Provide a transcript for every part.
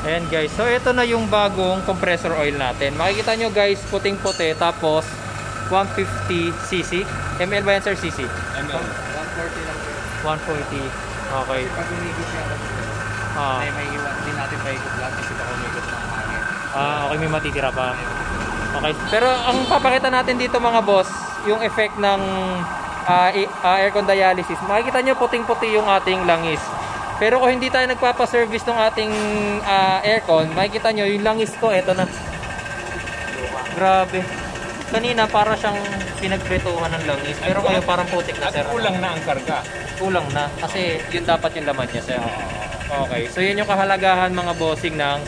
Ayan guys, so ito na yung bagong compressor oil natin. Makikita nyo guys, puting-puti, tapos 150cc. ML ba yan sir, cc? ML. 140 lang po. 140. Okay. Kasi pag umikot siya, may iwan din natin paikot lahat kasi baka umikot ng hangin. Okay, may matitira pa. Okay. Pero ang papakita natin dito mga boss, yung effect ng aircon dialysis. Makikita nyo puting-puti yung ating langis. Pero kung hindi tayo nagpapaservice ng ating aircon, makikita nyo yung langis ko, eto na. Grabe. Kanina para siyang pinagprituhan ng langis. Pero ngayon parang putik na sir. At kulang na ang karga. Kulang na. Kasi yun dapat yung laman niya sir. Okay. So yun yung kahalagahan mga bossing ng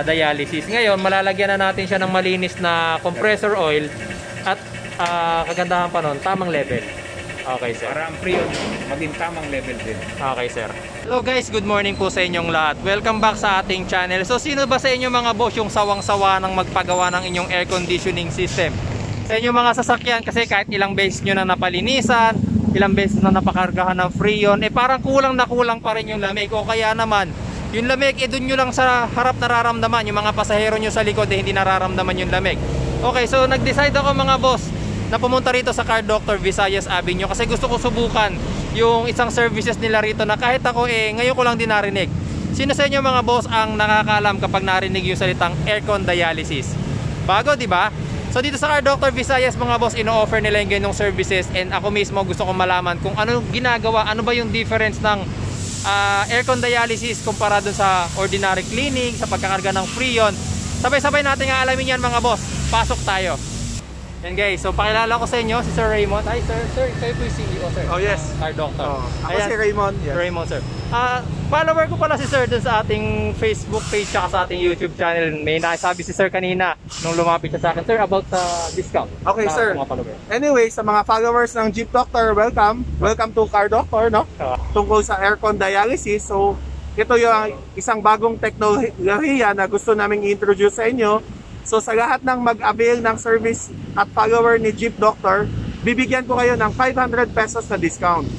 dialysis. Ngayon malalagyan na natin siya ng malinis na compressor oil. At kagandahan pa nun, tamang level. Okay sir. Para ang freon maging tamang level din. Okay sir. Hello guys, good morning po sa inyong lahat. Welcome back sa ating channel. So sino ba sa inyo mga boss yung sawang-sawa ng magpagawa ng inyong air conditioning system? Sa inyong mga sasakyan kasi kahit ilang beses nyo na napalinisan, ilang beses na napakargahan ng freon, parang kulang na kulang pa rin yung lamig. O kaya naman, yung lamig doon nyo lang sa harap nararamdaman. Yung mga pasahero nyo sa likod hindi nararamdaman yung lamig. Okay, so nag-decide ako mga boss na pumunta rito sa Car Doctor Visayas Avenue kasi gusto ko subukan yung isang services nila rito na kahit ako ngayon ko lang din narinig. Sino sa inyo mga boss ang nakakaalam kapag narinig yung salitang aircon dialysis? Bago, di ba? So dito sa Car Doctor Visayas mga boss, ino-offer nila yung ganyung services and ako mismo gusto kong malaman kung ano ginagawa, ano ba yung difference ng aircon dialysis kumpara dun sa ordinary cleaning, sa pagkakarga ng freon. Sabay-sabay natin nga alamin yan mga boss. Pasok tayo. Yan guys, so pakilala ko sa inyo si Sir Raymond. Hi sir, kayo po yung CEO sir. Oh yes. Car Doctor. Ako si Raymond. Yes. Raymond sir. Follower ko pala si sir dun sa ating Facebook page at sa ating YouTube channel. May nasabi si sir kanina nung lumapit siya sa akin sir about sa discount. Okay sir. Anyway, sa mga followers ng Jeep Doctor, welcome. Welcome to Car Doctor, no? Tungkol sa aircon dialysis. So, ito yung isang bagong teknolohiya na gusto naming i-introduce sa inyo. So sa lahat ng mag-avail ng service at follower ni Jeep Doctor, bibigyan ko kayo ng 500 pesos na discount.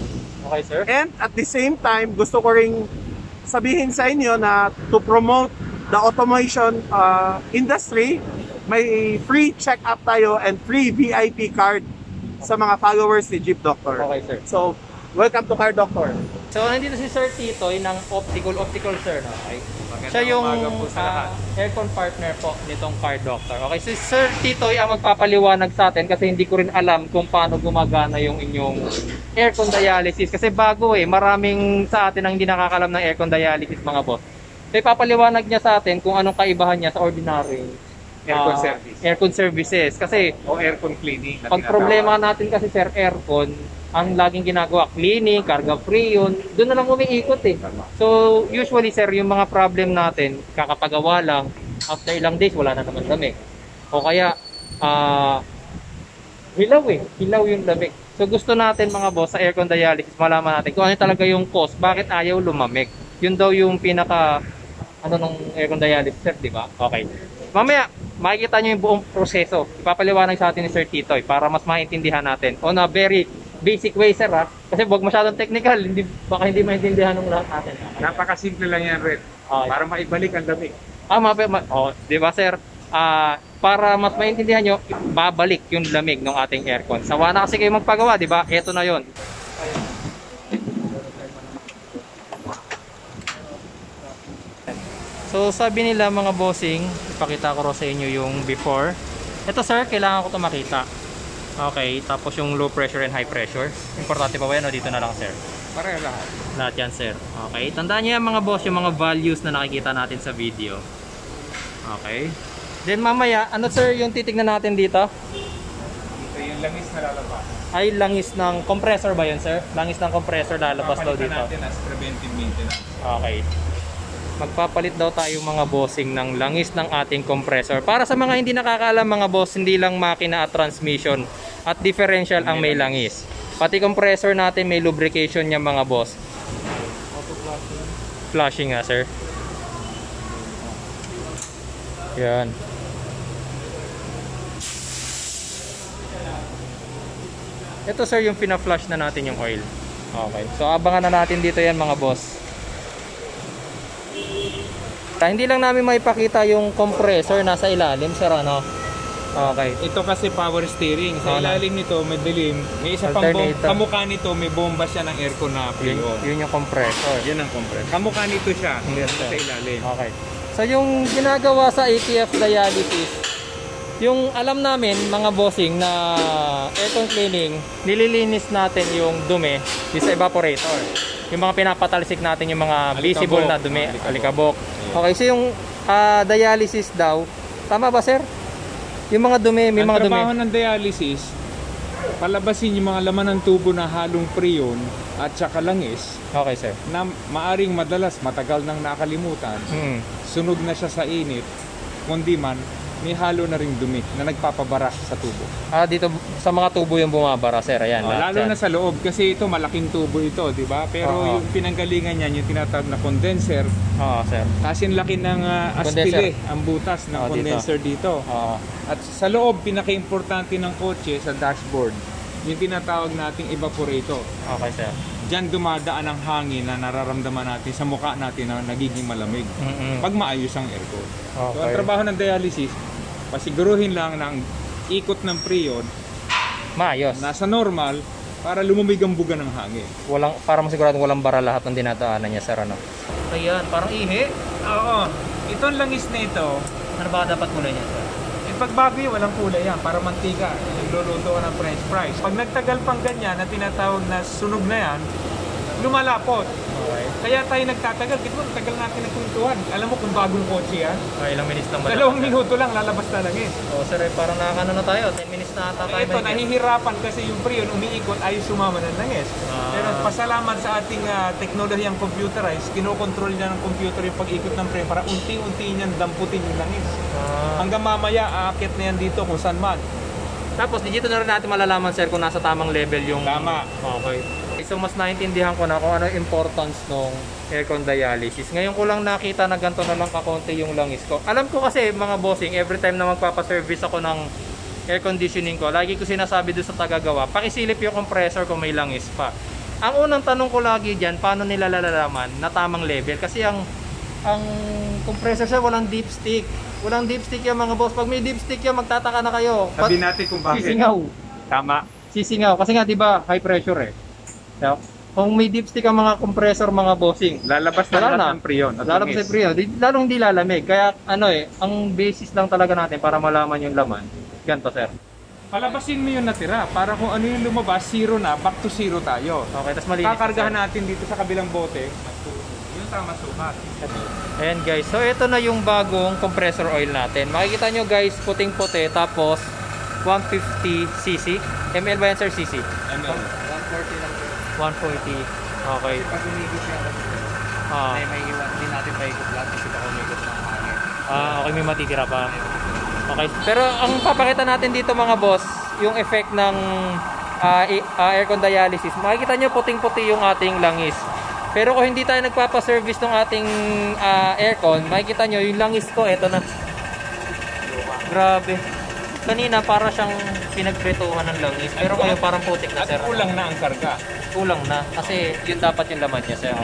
Okay sir. And at the same time, gusto ko ring sabihin sa inyo na to promote the automation industry, may free check-up tayo and free VIP card sa mga followers ni Jeep Doctor. Okay sir. So, welcome to Car Doctor. So nandito si Sir Titoy ng Optical sir, no? Okay. Siya yung aircon partner po nitong Car Doctor. Okay, so Sir Titoy ang magpapaliwanag sa atin kasi hindi ko rin alam kung paano gumagana yung inyong aircon dialysis. Kasi bago maraming sa atin ang hindi nakakalam ng aircon dialysis mga boss. So ipapaliwanag niya sa atin kung anong kaibahan niya sa ordinary aircon services. Kasi o aircon cleaning. pag problema natin kasi sir, aircon, ang laging ginagawa, cleaning, karga freon, doon na lang umiikot So, usually sir, yung mga problem natin, kakapagawa lang, after ilang days, wala na naman lamig. O kaya, hilaw yung lamig. So, gusto natin mga boss, sa aircon dialysis, malaman natin kung ano talaga yung cause, bakit ayaw lumamig. Yun daw yung pinaka, nung aircon dialysis sir, di ba? Okay. Mamaya, makikita nyo yung buong proseso. Ipapaliwanag sa atin ni Sir Titoy para mas maintindihan natin on a very basic way sir kasi wag masyadong technical, baka hindi maintindihan ng lahat natin. Napakasimple lang yan Red. Para maibalik ang lamig. Di ba sir? Para mas maintindihan nyo, babalik yung lamig ng ating aircon. Sawa na kasi kayo magpagawa, di ba? Ito na yon. So sabi nila mga bossing, ipakita ko sa inyo yung before. Ito sir, kailangan ko ito makita. Okay, tapos yung low pressure and high pressure. Importante pa ba yan o dito na lang sir? Pareho lahat. Lahat yan sir. Okay, tandaan nyo yan mga boss, yung mga values na nakikita natin sa video. Okay. Then mamaya, ano sir yung titignan natin dito? Ito yung langis na lalabas. Ay, langis ng compressor ba yun sir? Langis ng compressor lalabas daw dito. Papalitan natin as preventive maintenance. Okay. Magpapalit daw tayo mga bossing ng langis ng ating compressor. Para sa mga hindi nakakaalam mga boss, hindi lang makina at transmission at differential ang may langis. Pati compressor natin may lubrication niya mga boss. Flushing nga sir. Yan. Ito sir yung pina-flush na natin yung oil. Okay. So abangan na natin dito yan mga boss. Hindi lang namin maipakita yung compressor nasa ilalim, sir, ano? Okay. Ito kasi power steering. Sa Oo na. ilalim nito may dilim. May isa pang Alternator. kamukha nito, may bomba siya ng aircon na pre-on. Yun yung compressor. Yan ang compressor. Kamukha nito siya. Yes, sir. Sa ilalim. Okay. So yung ginagawa sa ATF dialysis, yung alam namin mga bossing na aircon cleaning, nililinis natin yung dumi sa evaporator. Yung mga pinapatalsik natin yung mga visible na dumi, alikabok. Okay, so yung dialysis daw, tama ba sir? Yung mga dumi, may mga Ang dumi. trabaho ng dialysis, palabasin yung mga laman ng tubo na halong prion at saka langis Okay sir. na maaring madalas matagal nang nakalimutan. Sunog na siya sa init, kundi man may halo na ring dumi na nagpapabara sa tubo. Dito sa mga tubo yung bumabara sir, ayan. lahat Lalo yan. na sa loob kasi ito malaking tubo ito, di ba? Pero Oo. yung pinanggalingan niyan, yung tinatawag na condenser, Oo sir. kasin laki ng aspile, ang butas ng Dito. condenser dito. Oo. At sa loob, pinaka-importante ng kotse sa dashboard, yung tinatawag nating evaporator. Okay sir. Diyan dumadaan ang hangin na nararamdaman natin sa mukha natin na nagiging malamig pag maayos ang aircon. So ang Okay. trabaho ng dialysis, pasiguruhin lang ng ikot ng prion Maayos. nasa normal para lumamig ang buga ng hangin. Para masiguradong walang bara lahat ng dinadaanan niya sir, ano? Ayan, parang ihi. Oo, itong langis na ito, Ano ba dapat kulay niya sir? pagbago yun, walang kulay yan, para mantika. Nagluluto ka ng french fries. Pag nagtagal pang ganyan na tinatawag na sunog na yan, lumalapot. Okay. Kaya tayo nagtatagal. Kita mo, tagal natin nagkwentuhan. Alam mo kung bagong kotse yan? Ilang minutes lang ba? 2 minuto lang lalabas na langis. Oh, sir, parang nakakano na tayo. 10 minutes na ata tayo. Ito, nahihirapan kasi yung prion umiikot ay sumama ng langis. Pero pasalamat sa ating teknolohiyang computerized, kinokontrol niya ng computer yung pag-ikot ng prion para unti-unti niyan damputin yung langis. Hanggang mamaya, aakyat na yan dito kung saan man. Tapos, dito na rin natin malalaman, sir, kung nasa tamang level yung... Tama. Okay. So, mas naintindihan ko na kung ano yung importance ng aircon dialysis. Ngayon ko lang nakita na ganito na lang kakonti yung langis ko. Alam ko kasi, mga bossing, every time na magpapaservice ako ng air conditioning ko, lagi ko sinasabi doon sa tagagawa, pakisilip yung compressor kung may langis pa. Ang unang tanong ko lagi dyan, paano nila lalalaman na tamang level? Kasi ang compressor siya walang dipstick. Walang dipstick yan mga boss. Pag may dipstick yan, magtataka na kayo. Sabihin natin kung bakit. Sisingaw. Tama. Sisingaw. Kasi nga, di ba, high pressure eh. So, kung may dipstick ang mga compressor, mga bossing, Lalabas na wala lahat na. ng prion at lalabas langis. sa frio. Lalong hindi lalamig. Kaya, ang basis lang talaga natin para malaman yung laman. Ganito, sir. Palabasin mo yung natira para kung ano yung lumabas, zero na, back to zero tayo. Okay, tapos malinis. Kakargahan natin dito sa kabilang bote. Yung tama sukat. Ayan guys, so ito na yung bagong compressor oil natin. Makikita nyo guys, puting-puti, tapos 150cc. ML ba yan sir, cc? ML. 140 lang. 140. Okay. Pag umigos siya, may iwan din natin paikot lahat kasi baka umigos ng hangin. Okay, may matitira pa. Okay. Pero ang papakita natin dito mga boss, yung effect ng aircon dialysis. Makikita nyo puting-puti yung ating langis. Pero kung hindi tayo nagpapaservice ng ating aircon, makikita nyo yung langis ko, eto na. Grabe. Kanina para siyang pinagprituhan ng langis. Pero ngayon parang putik na At sir. kulang na ang karga. Kulang na. Kasi yun dapat yung laman niya sir.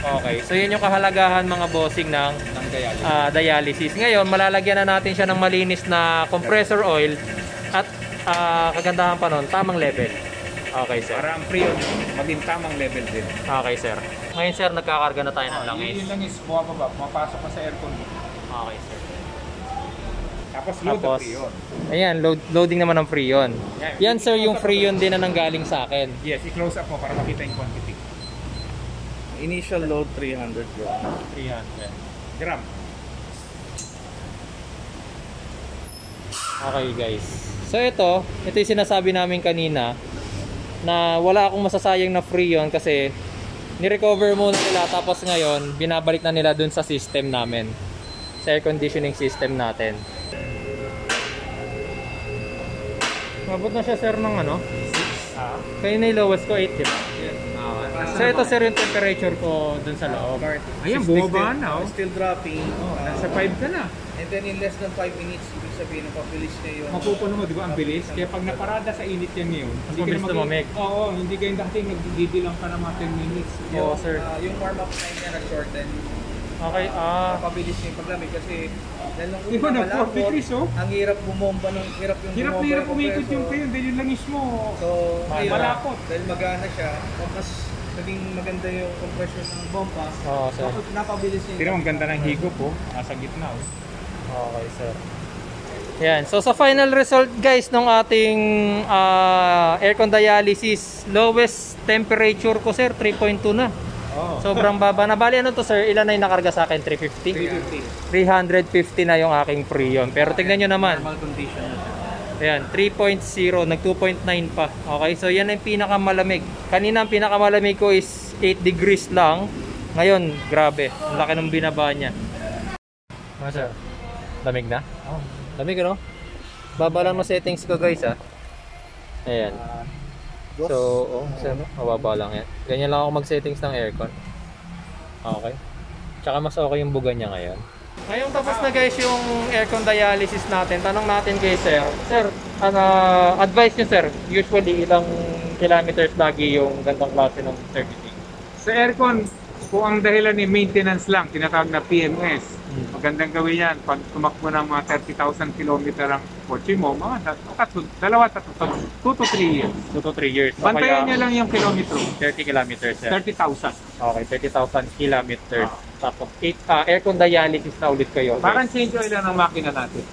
Okay. So yun yung kahalagahan mga bossing ng Ng dialysis. dialysis. Ngayon, malalagyan na natin siya ng malinis na compressor oil at kagandahan pa nun, tamang level. Okay, sir. Para ang prion maging tamang level din. Okay, sir. Ngayon, sir, nagkakarga na tayo ng langis. Yung langis, bumababa, pumapasok ka sa aircon. Okay, sir. Tapos load Tapos, ang prion. ayan, loading naman ng Freon. Yan, sir, yung Freon din na nanggaling sa akin. Yes, i-close up mo para makita yung quantity. Initial load 300 grams. 300. Gram. Okay, guys. So, ito yung sinasabi namin kanina na wala akong masasayang na Freon kasi ni-recover muna nila tapos ngayon binabalik na nila dun sa system namin, sa air conditioning system natin. Mabot na siya sir ng ano? 6. Kaya na yung lowest ko 8, diba? Yes. So ito sir yung temperature ko dun sa loob. Ayan, bumaba na. Oh. Still dropping. Nasa 5 ka na. And then in less than 5 minutes, ibig sabihin, napabilis na yung... Mapupuno mo, di ba, ang bilis? Kaya pag naparada sa init yan ngayon, hindi ka mabilis na tumamig. Oo, hindi kayo dati nagdidilang ka na mga 10 minutes. Oo, sir. Yung warm-up time niya nag-shorten. Okay, Napabilis yung paglamig kasi dahil nung Di ba, una nag-4 degrees, oh? ang hirap bumomba Hirap na hirap umikot yung pre, dahil yung langis mo. So, ngayon, malapot. dahil magana siya, mas naging maganda yung compression ng bomba. Oo, sir. Napabilis yung... Tira, ang ganda ng higop, oh. Nasa gitna, oh. Okay, sir. Yan. So, sa final result, guys, ng ating aircon dialysis, lowest temperature ko, sir, 3.2 na. Oh. Sobrang baba na. Bali, ano to, sir? Ilan na yung nakarga sa akin? 350? 350. 350 na yung aking Freon. Pero tignan nyo naman. Normal condition na siya. Ayan, 3.0, nag 2.9 pa. Okay, so yan ang pinakamalamig. Kanina ang pinakamalamig ko is 8 degrees lang. Ngayon, grabe. Ang laki ng binaba niya. Ano, sir? Lamig na? Oh. Lamig, ano? Baba lang ng settings ko, guys, ah. Ayan. So, sir, mababa lang yan. Ganyan lang ako mag-settings ng aircon. Okay. Tsaka mas okay yung buga niya ngayon. Ngayong tapos na, guys, yung aircon dialysis natin. Tanong natin kay sir. Sir, advice niyo, sir, usually ilang kilometers lagi yung gandang klase ng servicing? Sa aircon, kung ang dahilan ni maintenance lang, tinatawag na PMS, magandang gawin yan. Pag tumakbo ng mga 30,000 kilometer ang kotse mo, mga 2 to 3 years. 2 to 3 years. Bantayan niya lang yung kilometro. 30 kilometers, sir. 30,000. Okay, 30,000 kilometers. Tapos aircon dialysis na ulit kayo. Parang change oil lang ng makina natin.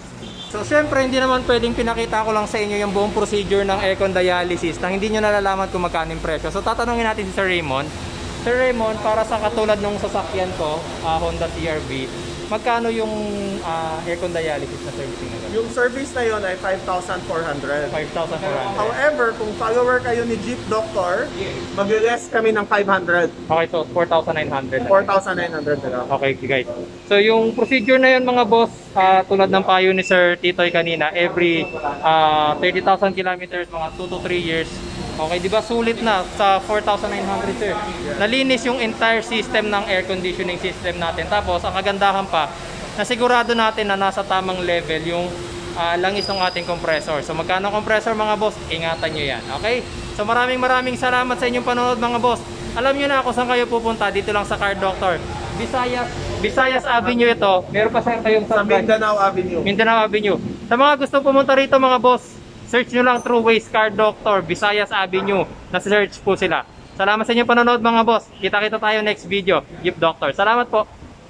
So, syempre, hindi naman pwedeng pinakita ko lang sa inyo yung buong procedure ng aircon dialysis nang hindi nyo nalalaman kung magkano yung presyo. So, tatanungin natin si Sir Raymond. Sir Raymond, para sa katulad nung sasakyan ko, Honda CR-V, magkano yung aircon dialysis na servicing na gano'n? Yung service na yun ay 5,400. 5,400. However, kung follower kayo ni Jeep Doctor, mag-less kami ng 500. Okay, so 4,900. 4,900 na lang. Okay, guys. So, yung procedure na yun, mga boss, tulad ng payo ni Sir Titoy kanina, every 30,000 kilometers, mga 2 to 3 years. Okay, di ba sulit na sa 4,900, sir? Nalinis yung entire system ng air conditioning system natin. Tapos, ang kagandahan pa, nasigurado natin na nasa tamang level yung langis ng ating compressor. So, magkano compressor, mga boss? Ingatan nyo yan. Okay? So, maraming salamat sa inyong panonood, mga boss. Alam nyo na kung saan kayo pupunta. Dito lang sa Car Doctor. Visayas Avenue ito. Meron pa sir kayong Sa Mindanao Avenue. Mindanao Avenue. Sa mga gusto pumunta rito, mga boss, search nyo lang True Ways Car Doctor, Visayas Avenue. Nasa-search po sila. Salamat sa inyong panonood, mga boss. Kita-kita tayo next video. Jeep Doctor. Salamat po.